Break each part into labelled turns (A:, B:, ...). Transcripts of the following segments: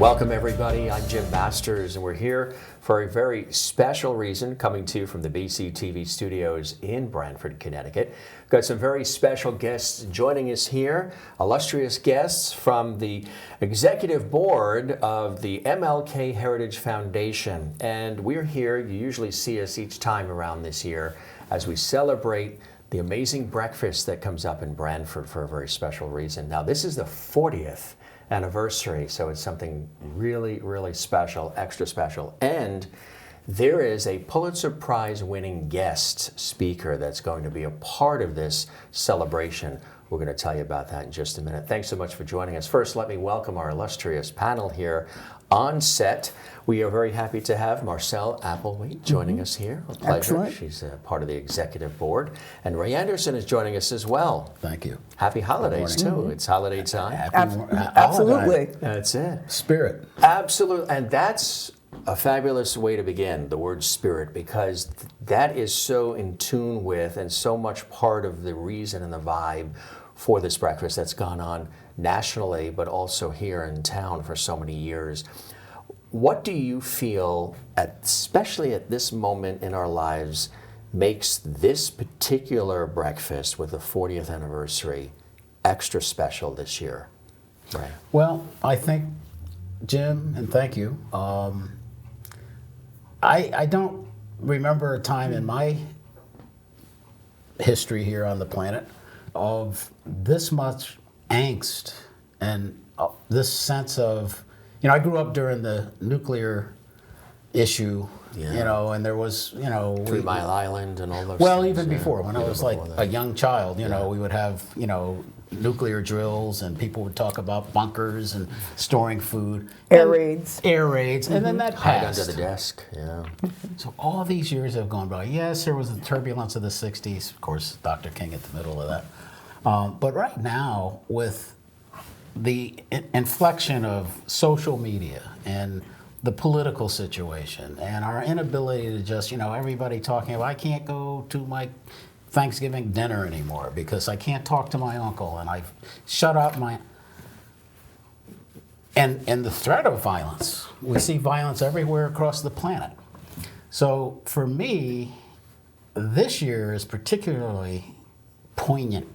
A: Welcome everybody, I'm Jim Masters and we're here for a very special reason, coming to you from the BCTV studios in Brantford, Connecticut. Got some very special guests joining us here, illustrious guests from the executive board of the MLK Heritage Foundation. And we're here, you usually see us each time around this year as we celebrate the amazing breakfast that comes up in Brantford for a very special reason. Now this is the 40th anniversary, so it's something really, really special, extra special. And there is a Pulitzer Prize winning guest speaker that's going to be a part of this celebration. We're going to tell you about that in just a minute. Thanks so much for joining us. First, let me welcome our illustrious panel here on set. We are very happy to have Marcelle Applewhite joining us here. A pleasure.
B: Excellent.
A: She's a part of the executive board. And Ray Anderson is joining us as well.
B: Thank you.
A: Happy holidays, too. It's holiday time.
B: Absolutely.
A: That's it.
B: Spirit.
A: Absolutely. And that's a fabulous way to begin, the word spirit, because that is so in tune with and so much part of the reason and the vibe for this breakfast that's gone on nationally, but also here in town for so many years. What do you feel, especially at this moment in our lives, makes this particular breakfast with the 40th anniversary extra special this year? Right.
B: Well, I think, Jim, and thank you, I don't remember a time in my history here on the planet of this much angst and this sense of, I grew up during the nuclear issue, and there was,
A: 3 Mile Island and all those
B: well,
A: things,
B: even before, when I was like a young child, we would have, nuclear drills and people would talk about bunkers and storing food.
C: Air raids.
B: And then that
A: hide
B: passed.
A: under the desk,
B: So all these years have gone by. Yes, there was the turbulence of the 60s, of course, Dr. King at the middle of that. But right now, with the inflection of social media and the political situation and our inability to just, everybody talking about, I can't go to my Thanksgiving dinner anymore because I can't talk to my uncle and I've shut up my... And the threat of violence. We see violence everywhere across the planet. So for me, this year is particularly poignant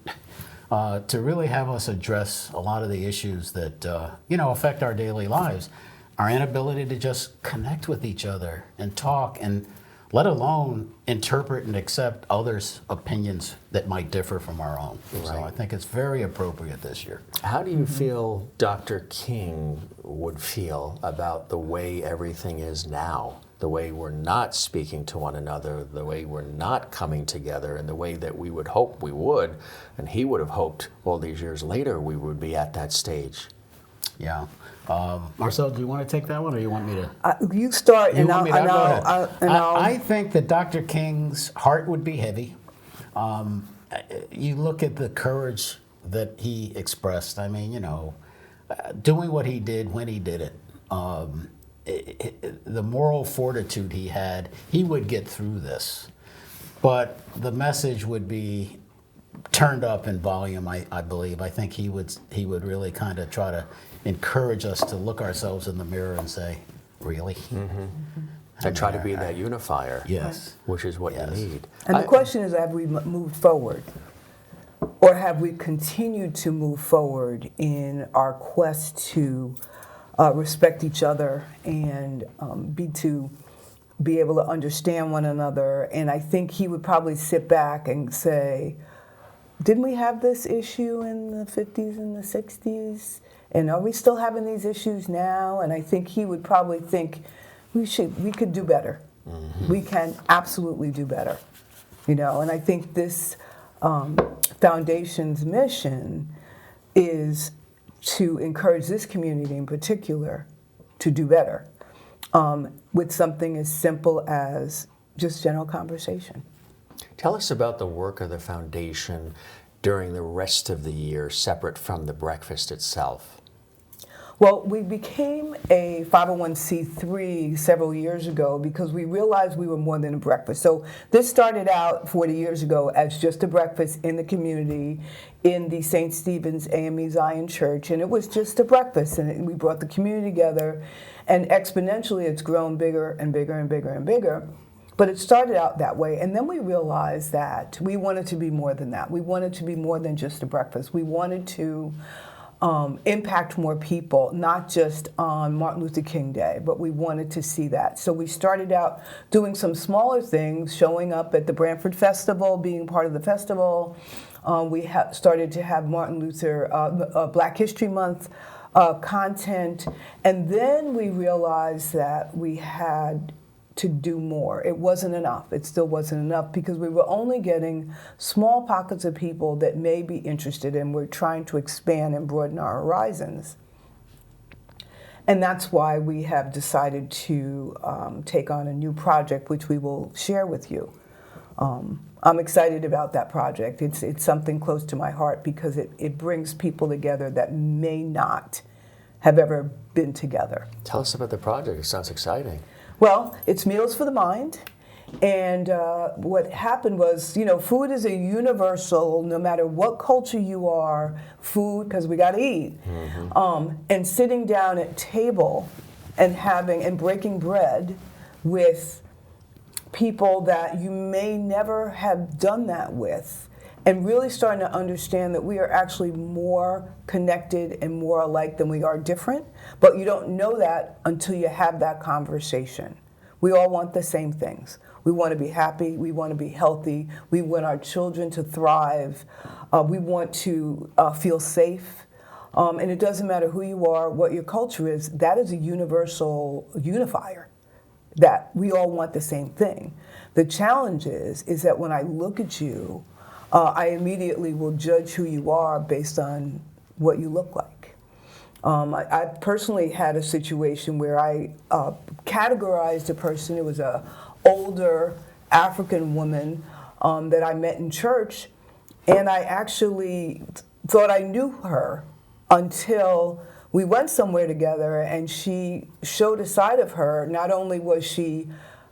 B: to really have us address a lot of the issues that, affect our daily lives. Our inability to just connect with each other and talk, and let alone interpret and accept others' opinions that might differ from our own. Right. So I think it's very appropriate this year.
A: How do you feel Dr. King would feel about the way everything is now? The way we're not speaking to one another, the way we're not coming together, and the way that we would hope we would, and he would have hoped all these years later we would be at that stage.
B: Yeah. Marcelle, do you want to take that one, or you want me to?
C: You start,
B: You
C: and
B: want me to? Go ahead.
C: I'll
B: I think that Dr. King's heart would be heavy. You look at the courage that he expressed. I mean, doing what he did when he did it. The moral fortitude he had, he would get through this. But the message would be turned up in volume, I believe. I think he would really kind of try to encourage us to look ourselves in the mirror and say, really?
A: Mm-hmm. And try to be that unifier.
B: Yes.
A: Which is what you need.
C: And the question is, have we moved forward? Or have we continued to move forward in our quest to respect each other and be able to understand one another? And I think he would probably sit back and say, didn't we have this issue in the 50s and the 60s? And are we still having these issues now? And I think he would probably think we could do better. Mm-hmm. We can absolutely do better. And I think this foundation's mission is to encourage this community in particular to do better with something as simple as just general conversation.
A: Tell us about the work of the foundation during the rest of the year, separate from the breakfast itself.
C: Well, we became a 501c3 several years ago because we realized we were more than a breakfast. So this started out 40 years ago as just a breakfast in the community in the St. Stephen's AME Zion Church, and it was just a breakfast, and we brought the community together, and exponentially it's grown bigger and bigger and bigger and bigger. But it started out that way, and then we realized that we wanted to be more than that. We wanted to be more than just a breakfast. We wanted to impact more people, not just on Martin Luther King Day, but we wanted to see that. So we started out doing some smaller things, showing up at the Branford Festival, being part of the festival. We started to have Martin Luther Black History Month content, and then we realized that we had to do more. It wasn't enough. It still wasn't enough because we were only getting small pockets of people that may be interested, and we're trying to expand and broaden our horizons. And that's why we have decided to take on a new project, which we will share with you. I'm excited about that project. It's something close to my heart because it brings people together that may not have ever been together.
A: Tell us about the project. It sounds exciting.
C: Well, it's Meals for the Mind, and what happened was, food is a universal, no matter what culture you are, food, because we got to eat, and sitting down at table and breaking bread with people that you may never have done that with, and really starting to understand that we are actually more connected and more alike than we are different, but you don't know that until you have that conversation. We all want the same things. We want to be happy, we want to be healthy, we want our children to thrive, we want to feel safe, and it doesn't matter who you are, what your culture is, that is a universal unifier, that we all want the same thing. The challenge is that when I look at you, I immediately will judge who you are based on what you look like. I personally had a situation where I categorized a person. It was an older African woman that I met in church, and I actually thought I knew her until we went somewhere together, and she showed a side of her. Not only was she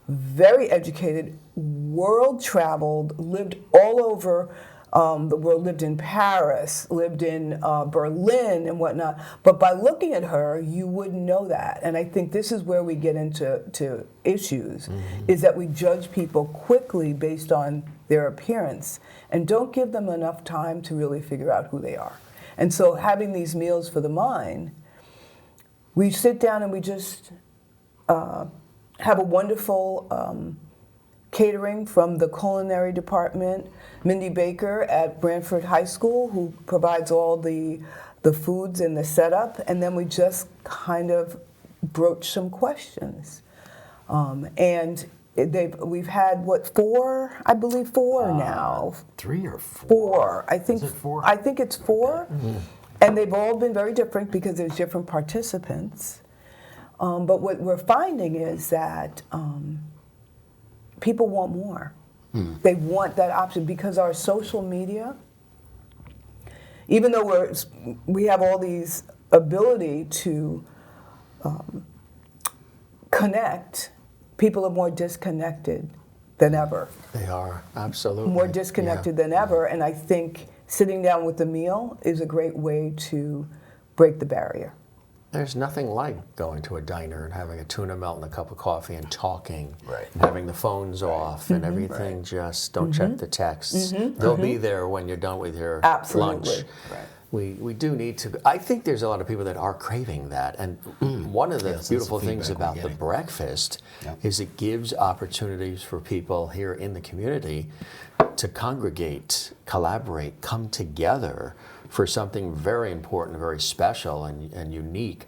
C: very educated, world-traveled, lived all over the world, lived in Paris, lived in Berlin and whatnot. But by looking at her, you wouldn't know that. And I think this is where we get into issues, is that we judge people quickly based on their appearance and don't give them enough time to really figure out who they are. And so having these meals for the mind, we sit down and we just have a wonderful catering from the culinary department, Mindy Baker at Branford High School, who provides all the foods and the setup, and then we just kind of broach some questions. And we've had, four? I believe four now.
B: 3 or 4?
C: 4. I think.
B: Is it 4?
C: I think it's 4. And they've all been very different because there's different participants. But what we're finding is that people want more. They want that option because our social media, even though we have all these ability to connect, people are more disconnected than ever.
A: They are, absolutely.
C: More disconnected than ever, and I think sitting down with a meal is a great way to break the barrier.
A: There's nothing like going to a diner and having a tuna melt and a cup of coffee and talking,
B: Right.
A: having the phones off and everything. Just don't check the texts. They'll be there when you're done with your
C: Absolutely.
A: lunch.
B: Right.
A: We do need to. I think there's a lot of people that are craving that, and one of the
B: Yes, that's
A: beautiful
B: the
A: things
B: feedback we're
A: about the
B: getting.
A: breakfast
B: Yep.
A: is it gives opportunities for people here in the community to congregate, collaborate, come together for something very important, very special, and unique.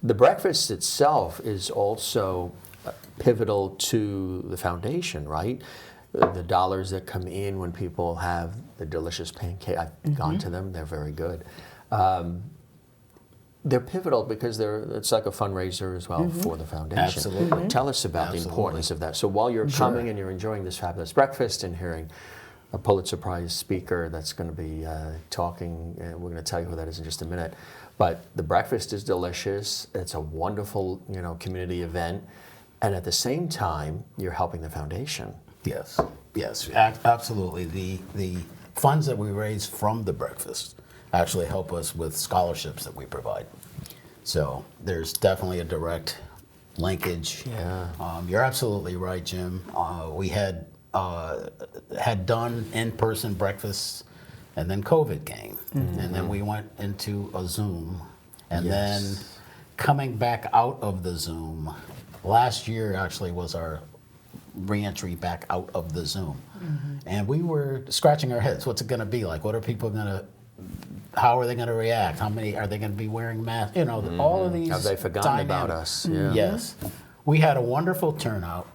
A: The breakfast itself is also pivotal to the foundation, right? The dollars that come in when people have the delicious pancake. I've gone to them; they're very good. They're pivotal because it's like a fundraiser as well for the foundation.
B: Absolutely.
A: Tell us about the
B: Absolutely.
A: importance of that. So while you're coming and you're enjoying this fabulous breakfast and hearing a Pulitzer Prize speaker that's going to be talking, and we're going to tell you who that is in just a minute. but the breakfast is delicious. It's a wonderful, community event. And at the same time, you're helping the foundation.
B: Yes, yes, absolutely. The funds that we raise from the breakfast actually help us with scholarships that we provide. So there's definitely a direct linkage.
A: Yeah.
B: You're absolutely right, Jim. We had done in-person breakfasts, and then COVID came, and then we went into a Zoom, and then coming back out of the Zoom. Last year actually was our re-entry back out of the Zoom, and we were scratching our heads. What's it going to be like? What are people going to? How are they going to react? How many are they going to be wearing masks? All of these.
A: Have they forgotten about us? Yeah.
B: Yes, we had a wonderful turnout.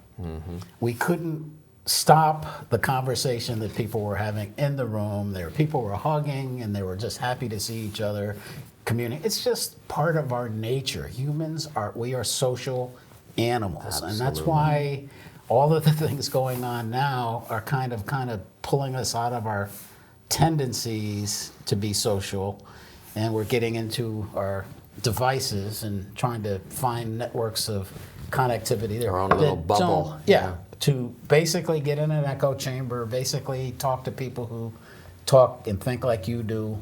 B: We couldn't stop the conversation that people were having in the room. People were hugging, and they were just happy to see each other, communicate. It's just part of our nature. We are social animals, and that's why all of the things going on now are kind of pulling us out of our tendencies to be social, and we're getting into our devices and trying to find networks of connectivity there.
A: Our own little bubble.
B: To basically get in an echo chamber, basically talk to people who talk and think like you do,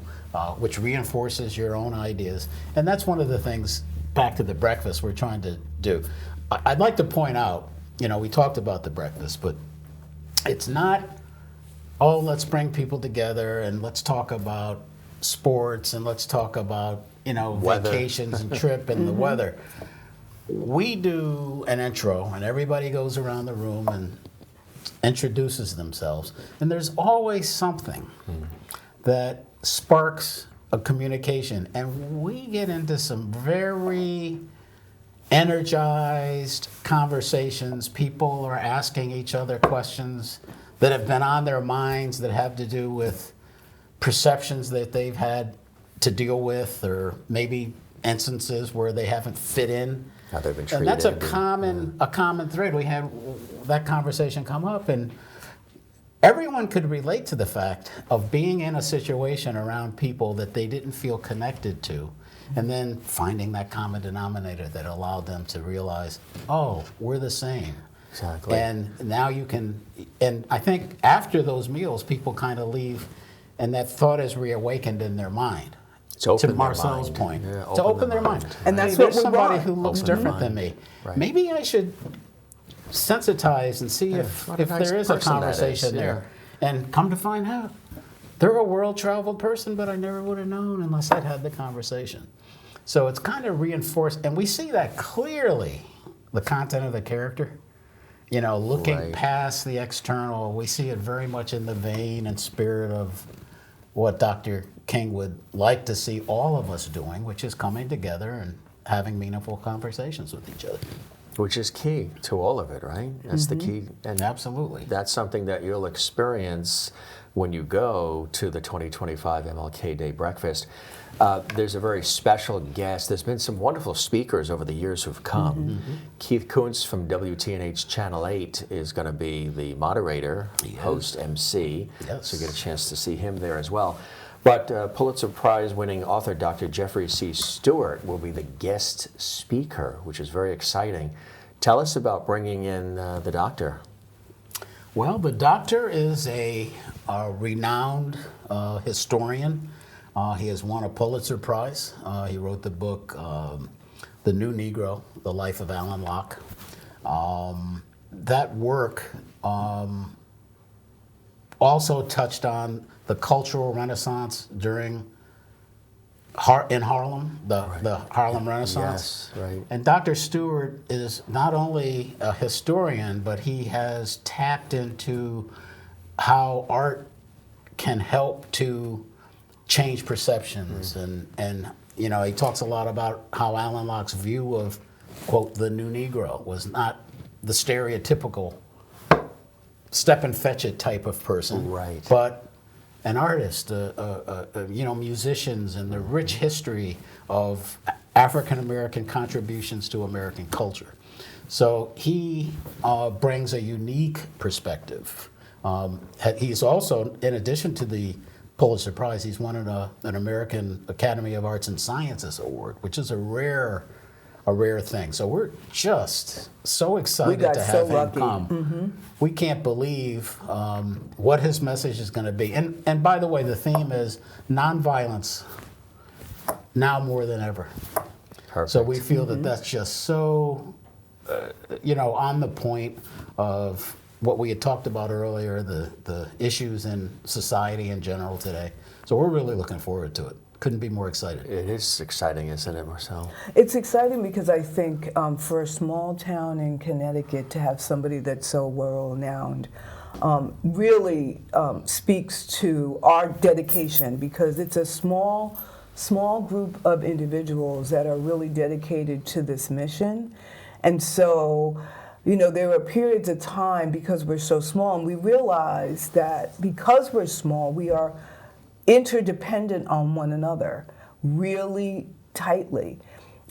B: which reinforces your own ideas. And that's one of the things, back to the breakfast, we're trying to do. I'd like to point out, we talked about the breakfast, but it's not, let's bring people together and let's talk about sports and let's talk about,
A: Weather.
B: vacations and trip and the weather. We do an intro, and everybody goes around the room and introduces themselves. And there's always something that sparks a communication. And we get into some very energized conversations. People are asking each other questions that have been on their minds that have to do with perceptions that they've had to deal with, or maybe instances where they haven't fit in.
A: How they've been treated.
B: And that's a common thread. We had that conversation come up, and everyone could relate to the fact of being in a situation around people that they didn't feel connected to, and then finding that common denominator that allowed them to realize, we're the same.
A: Exactly.
B: And now you can, and I think after those meals, people kind of leave, and that thought is reawakened in their mind. To Marcel's point, to open their mind.
C: And that's
B: there's
C: what we
B: somebody
C: want.
B: who looks
A: Open their
B: different than
A: mind.
B: me.
A: Right.
B: Maybe I should sensitize and see if
A: what a nice
B: there is a
A: person that is,
B: conversation there. And come to find out, they're a world-traveled person, but I never would have known unless I'd had the conversation. So it's kind of reinforced, and we see that clearly, the content of the character. Looking
A: Right.
B: past the external, we see it very much in the vein and spirit of what Dr. King would like to see all of us doing, which is coming together and having meaningful conversations with each other.
A: Which is key to all of it, right? That's the key. And
B: Absolutely.
A: that's something that you'll experience when you go to the 2025 MLK Day Breakfast. There's a very special guest. There's been some wonderful speakers over the years who've come. Keith Kuntz from WTNH Channel 8 is going to be the moderator, host, MC.
B: Yes.
A: So you get a chance to see him there as well. But Pulitzer Prize-winning author Dr. Jeffrey C. Stewart will be the guest speaker, which is very exciting. Tell us about bringing in the doctor.
B: Well, the doctor is a renowned historian. He has won a Pulitzer Prize. He wrote the book, The New Negro, The Life of Alan Locke. That work also touched on the cultural renaissance during in Harlem, the Harlem Renaissance.
A: Yes, right.
B: And Dr. Stewart is not only a historian, but he has tapped into how art can help to change perceptions. And he talks a lot about how Alan Locke's view of, quote, the new Negro was not the stereotypical step and fetch it type of person,
A: Right.
B: but an artist, musicians, and the rich history of African American contributions to American culture. So he brings a unique perspective. He's also, in addition to the Pulitzer Prize. He's won an American Academy of Arts and Sciences Award, which is a rare thing. So we're just so excited to have him come. We can't believe what his message is going to be. And by the way, the theme is nonviolence now more than ever.
A: Perfect.
B: So we feel that that's just so, on the point of what we had talked about earlier, the issues in society in general today. So we're really looking forward to it. Couldn't be more excited.
A: It is exciting, isn't it, Marcel?
C: It's exciting because I think for a small town in Connecticut to have somebody that's so world-renowned really speaks to our dedication, because it's a small group of individuals that are really dedicated to this mission. And so, there were periods of time, because we're so small, and we realize that because we're small, we are interdependent on one another really tightly.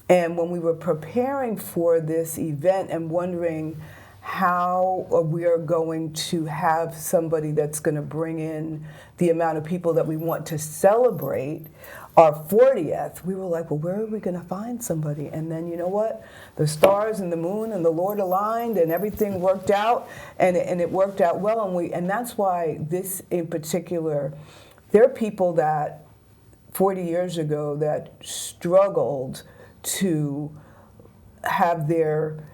C: And when we were preparing for this event and wondering how we are going to have somebody that's going to bring in the amount of people that we want to celebrate our 40th, we were like, well, where are we going to find somebody? And then, you know what? The stars and the moon and the Lord aligned, and everything worked out, and it worked out well. And that's why this in particular, there are people that 40 years ago that struggled to have their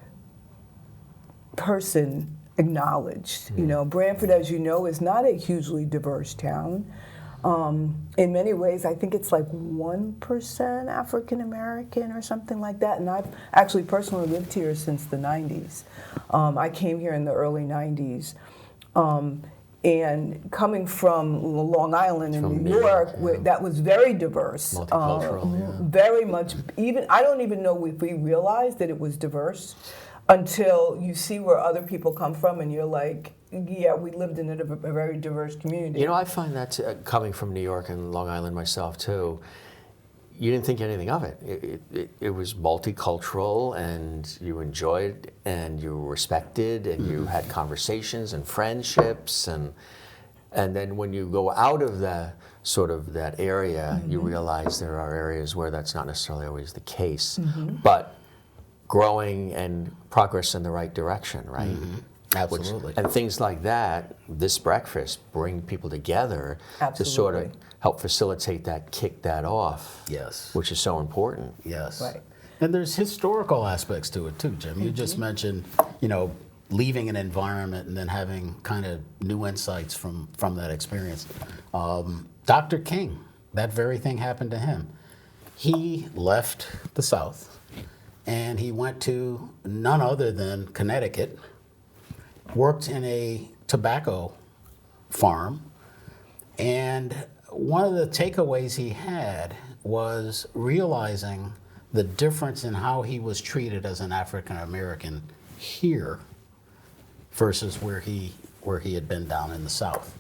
C: person acknowledged. Branford, as you know, is not a hugely diverse town. In many ways, I think it's like 1% African American or something like that. And I've actually personally lived here since the 90s. I came here in the early 90s. And coming from Long Island in New York, where that was very diverse.
A: Multicultural,
C: very much. I don't even know if we realized that it was diverse until you see where other people come from, and you're like, yeah, we lived in a very diverse community.
A: I find that coming from New York and Long Island myself too, you didn't think anything of it. It was multicultural, and you enjoyed, and you respected, and you had conversations and friendships, and then when you go out of the sort of that area, you realize there are areas where that's not necessarily always the case, but growing and progress in the right direction, right?
B: Absolutely.
A: And things like that, this breakfast, bring people together to sort of help facilitate that, kick that off.
B: Yes.
A: Which is so important.
B: Yes.
C: Right.
B: And there's historical aspects to it too, Jim. You just mentioned, leaving an environment and then having kind of new insights from that experience. Dr. King, that very thing happened to him. He left the South and he went to none other than Connecticut, worked in a tobacco farm, and one of the takeaways he had was realizing the difference in how he was treated as an African American here versus where he had been down in the South.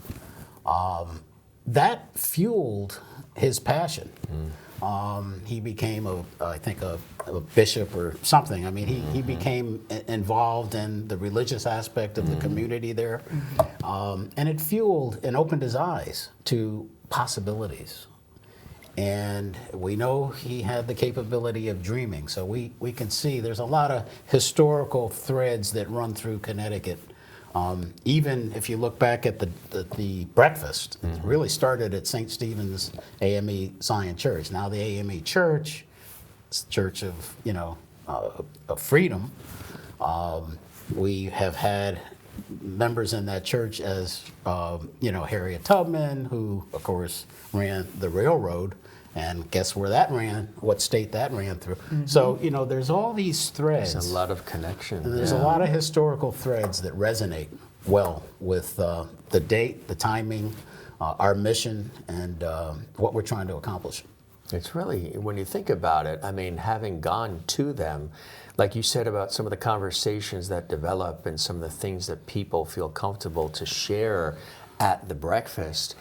B: That fueled his passion. He became I think a bishop or something. I mean, he became involved in the religious aspect of the community there, and it fueled and opened his eyes to possibilities. And we know he had the capability of dreaming, so we can see there's a lot of historical threads that run through Connecticut. Even if you look back at the breakfast, it really started at St. Stephen's AME Zion Church. Now the AME Church, it's a church of of freedom. We have had members in that church as Harriet Tubman, who of course ran the railroad, and guess where that ran? What state that ran through? So there's all these threads.
A: There's a lot of connection.
B: And there's a lot of historical threads that resonate well with the date, the timing, our mission, and what we're trying to accomplish.
A: It's really, when you think about it, I mean, having gone to them, like you said about some of the conversations that develop and some of the things that people feel comfortable to share at the breakfast,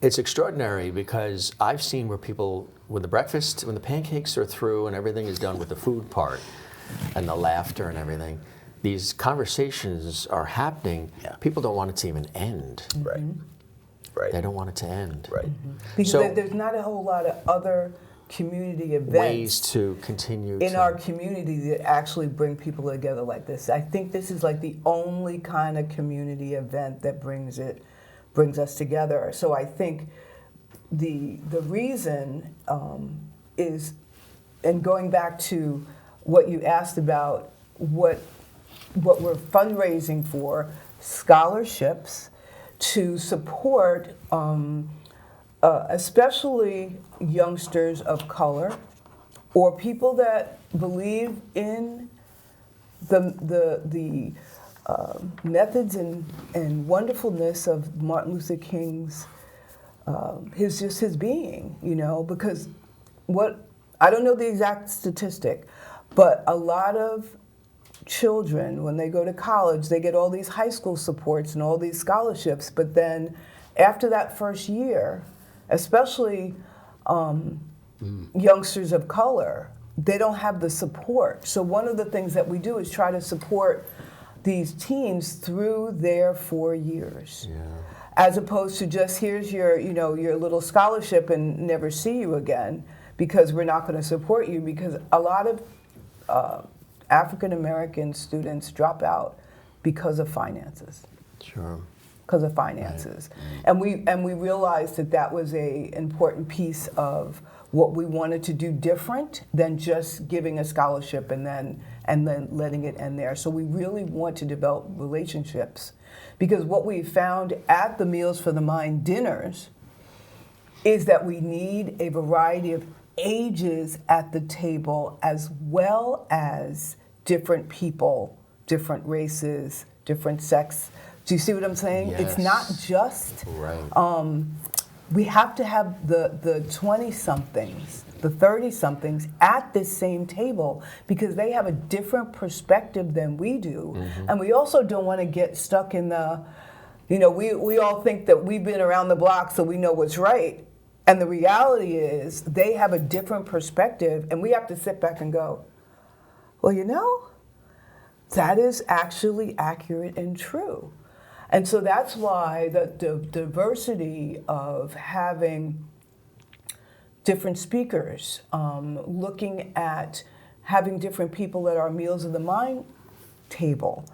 A: it's extraordinary because I've seen where people, when the pancakes are through and everything is done with the food part and the laughter and everything, these conversations are happening.
B: Yeah.
A: People don't want it to even end.
B: Right.
D: Right.
A: They don't want it to end.
D: Right.
C: Because
A: So-
C: there's not a whole lot of other community events
A: Ways to continue
C: in
A: to,
C: our community that actually bring people together like this. I think this is like the only kind of community event that brings us together. So I think the reason is, and going back to what you asked about, what we're fundraising for, scholarships to support especially youngsters of color or people that believe in the methods and wonderfulness of Martin Luther King's his being, because I don't know the exact statistic, but a lot of children, when they go to college, they get all these high school supports and all these scholarships, but then after that first year, especially youngsters of color, they don't have the support. So one of the things that we do is try to support these teens through their 4 years.
A: yeah.
C: As opposed to just here's your little scholarship and never see you again, because we're not going to support you, because a lot of African American students drop out because of finances.
A: Sure.
C: Because of finances. Right. And we realized that was a important piece of what we wanted to do different than just giving a scholarship and then letting it end there. So we really want to develop relationships, because what we found at the Meals for the Mind dinners is that we need a variety of ages at the table, as well as different people, different races, different sex. Do you see what I'm saying?
A: Yes.
C: It's not just,
A: Right.
C: we have to have the 20-somethings, the 30-somethings at this same table, because they have a different perspective than we do. Mm-hmm. And we also don't want to get stuck in the, we all think that we've been around the block so we know what's right. And the reality is they have a different perspective, and we have to sit back and go, well, that is actually accurate and true. And so that's why the diversity of having different speakers, looking at having different people at our Meals of the Mind table.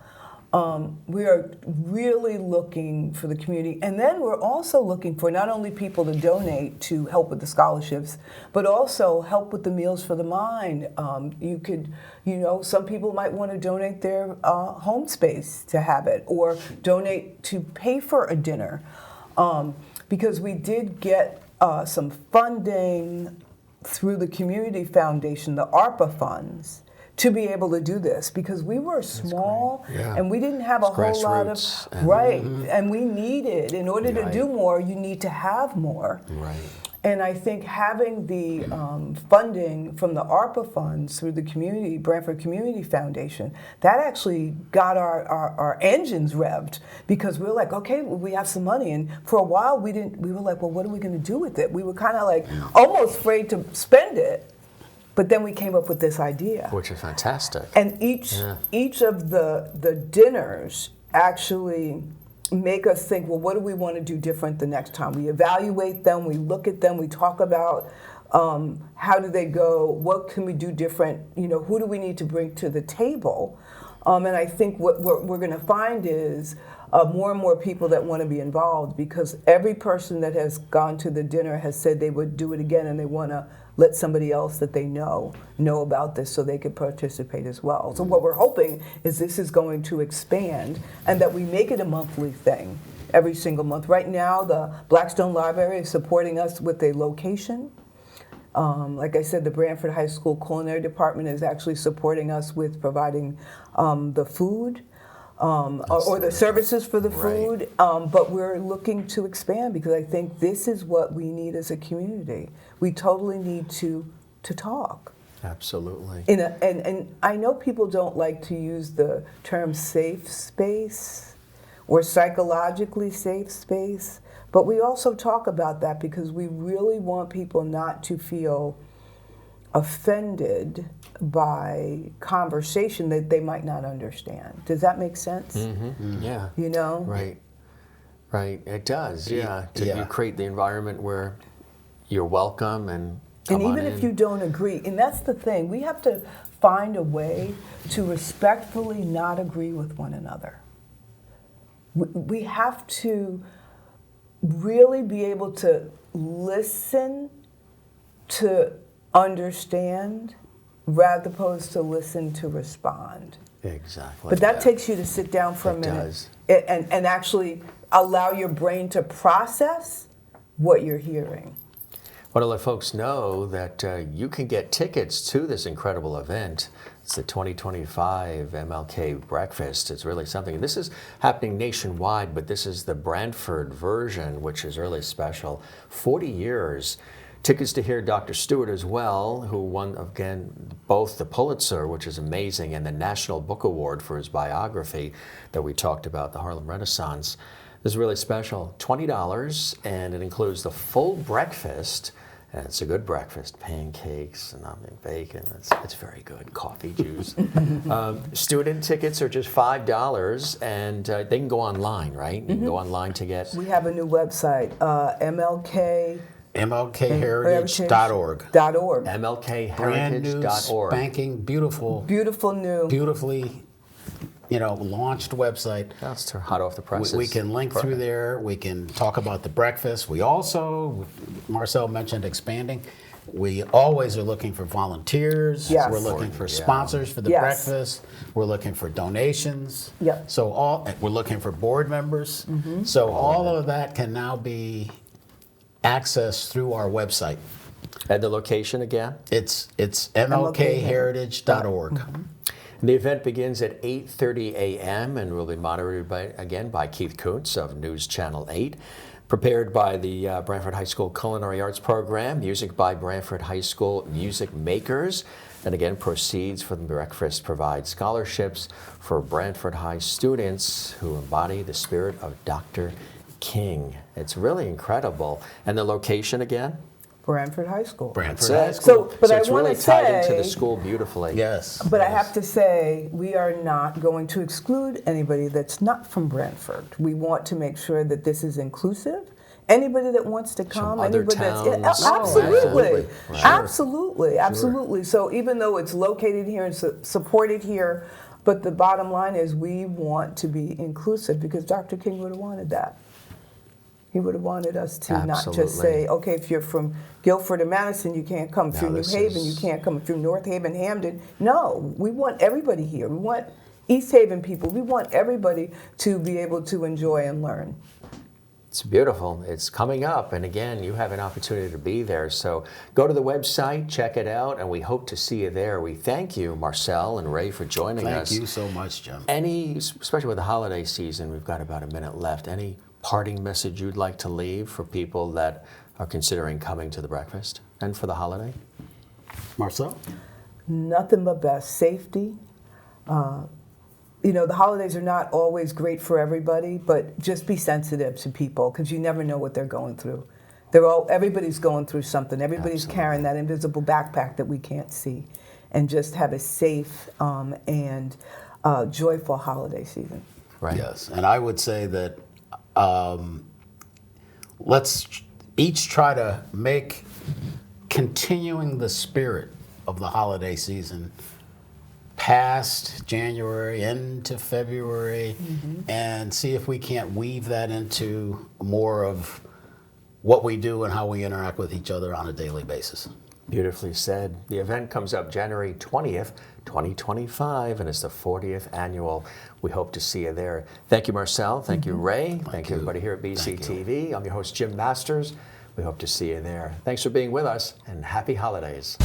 C: We are really looking for the community. And then we're also looking for not only people to donate to help with the scholarships, but also help with the Meals for the Mind. You could, some people might want to donate their home space to have it, or donate to pay for a dinner. Because we did get some funding through the Community Foundation, the ARPA funds, to be able to do this, because we were small and we didn't have a whole lot of, and we needed, in order to do more, you need to have more.
A: Right.
C: And I think having the funding from the ARPA funds through the Brantford Community Foundation, that actually got our engines revved, because we were like, okay, well, we have some money. And for a while we were like, well, what are we going to do with it? We were kind of like almost afraid to spend it. But then we came up with this idea.
A: Which is fantastic.
C: And each of the dinners actually make us think, well, what do we want to do different the next time? We evaluate them, we look at them, we talk about how do they go, what can we do different, who do we need to bring to the table? And I think what we're going to find is more and more people that want to be involved, because every person that has gone to the dinner has said they would do it again, and they want to let somebody else that they know about this so they could participate as well. So what we're hoping is this is going to expand, and that we make it a monthly thing every single month. Right now, the Blackstone Library is supporting us with a location. Like I said, the Brantford High School Culinary Department is actually supporting us with providing the food. Or the services for the food, but we're looking to expand, because I think this is what we need as a community. We totally need to talk.
A: Absolutely.
C: And I know people don't like to use the term safe space or psychologically safe space, but we also talk about that because we really want people not to feel offended by conversation that they might not understand. Does that make sense?
A: Mm-hmm. Yeah.
C: You know?
A: Right. Right, it does, yeah.
B: Yeah.
A: You create the environment where you're welcome and come
C: And
A: on
C: even if
A: in.
C: you don't agree, and that's the thing, we have to find a way to respectfully not agree with one another. We have to really be able to listen to understand rather opposed to listen to respond.
A: Exactly.
C: But that takes you to sit down for a
A: It
C: minute
A: does.
C: and actually allow your brain to process what you're hearing.
A: I want to let folks know that you can get tickets to this incredible event. It's the 2025 MLK Breakfast. It's really something. This is happening nationwide, but this is the Brantford version, which is really special. 40 years. Tickets to hear Dr. Stewart as well, who won, again, both the Pulitzer, which is amazing, and the National Book Award for his biography that we talked about, The Harlem Renaissance. This is really special. $20, and it includes the full breakfast. And it's a good breakfast, pancakes and bacon. It's very good. Coffee, juice. Student tickets are just $5, and they can go online, right? You can go online to get.
C: We have a new website, MLK.
B: MLKheritage.org.
C: .org.
B: Brand new,
A: MLKheritage.org.
B: spanking, beautiful,
C: Beautiful new.
B: beautifully, launched website.
A: That's hot off the presses.
B: We can link through there. We can talk about the breakfast. We also, Marcel mentioned expanding. We always are looking for volunteers.
C: Yes.
B: We're looking for
A: Yeah.
B: sponsors for the
C: Yes.
B: breakfast. We're looking for donations.
C: Yep.
B: So we're looking for board members. So all of that can now be accessed through our website.
A: And the location again?
B: It's MLKheritage.org.
A: And the event begins at 8:30 a.m. and will be moderated by Keith Kuntz of News Channel 8. Prepared by the Brantford High School Culinary Arts Program, music by Brantford High School Music Makers. And again, proceeds from the breakfast provide scholarships for Brantford High students who embody the spirit of Dr. King. It's really incredible. And the location again?
C: Brantford High School.
B: Brantford
A: That's
B: High
A: it.
B: School.
C: But I
A: it's
C: wanna
A: really tied into
C: say-
A: the school beautifully.
B: Yes.
C: But I have to say, we are not going to exclude anybody that's not from Brantford. We want to make sure that this is inclusive. Anybody that wants to come,
A: other
C: anybody
A: towns.
C: that's
A: Oh,
C: absolutely,
B: absolutely.
C: absolutely, absolutely. So even though it's located here and supported here, but the bottom line is we want to be inclusive because Dr. King would have wanted that. He would have wanted us to not just
A: Absolutely.
C: say, okay, if you're from Guilford or Madison, you can't come. If
A: No,
C: you're New
A: this
C: Haven,
A: is-
C: you can't come. If you're North Haven, Hamden. No, we want everybody here. We want East Haven people. We want everybody to be able to enjoy and learn.
A: It's beautiful. It's coming up. And again, you have an opportunity to be there. So go to the website, check it out, and we hope to see you there. We thank you, Marcel and Ray, for joining us.
B: Thank you so much, Jim.
A: Especially with the holiday season, we've got about a minute left. Any parting message you'd like to leave for people that are considering coming to the breakfast and for the holiday?
B: Marcel?
C: Nothing but best safety. The holidays are not always great for everybody, but just be sensitive to people because you never know what they're going through. Everybody's going through something. Everybody's carrying that invisible backpack that we can't see. And just have a safe and joyful holiday season.
A: Right.
B: Yes. And I would say that let's each try to make continuing the spirit of the holiday season past January into February and see if we can't weave that into more of what we do and how we interact with each other on a daily basis.
A: Beautifully said. The event comes up January 20th, 2025, and it's the 40th annual. We hope to see you there. Thank you, Marcel. Thank you, Ray. Thank you, everybody here at BCTV. I'm your host, Jim Masters. We hope to see you there. Thanks for being with us, and happy holidays.